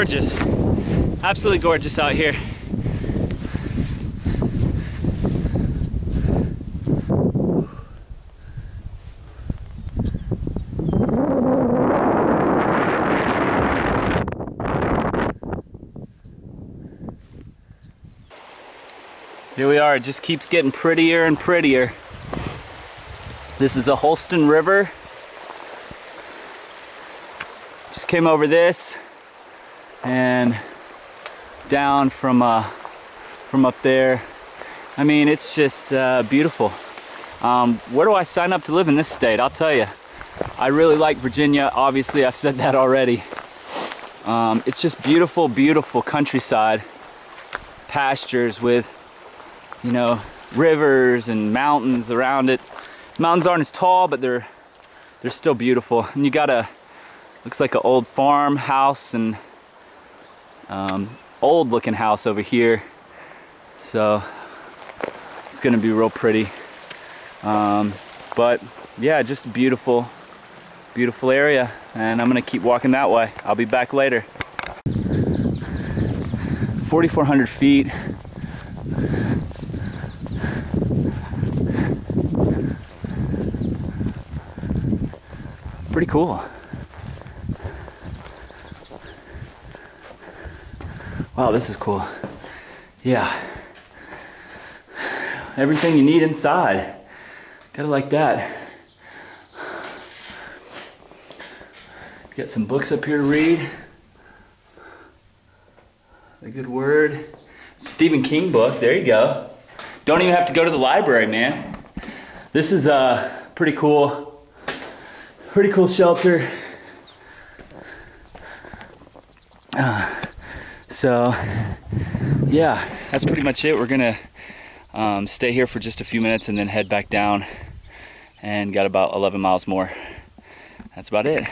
gorgeous. Absolutely gorgeous out here. Here we are, it just keeps getting prettier and prettier. This is the Holston River. Just came over this and down from up there. I mean, it's just beautiful. Where do I sign up to live in this state? I'll tell you. I really like Virginia. Obviously, I've said that already. It's just beautiful, beautiful countryside. Pastures with, you know, rivers and mountains around it. Mountains aren't as tall, but they're still beautiful. And you got looks like an old farmhouse and old looking house over here. So it's gonna be real pretty. But yeah, just a beautiful, beautiful area. And I'm gonna keep walking that way. I'll be back later. 4,400 feet. Pretty cool. Wow, this is cool. Yeah. Everything you need inside. Gotta like that. Got some books up here to read. A good word. Stephen King book, there you go. Don't even have to go to the library, man. This is pretty cool shelter. So yeah, that's pretty much it. We're gonna stay here for just a few minutes and then head back down, and got about 11 miles more. That's about it.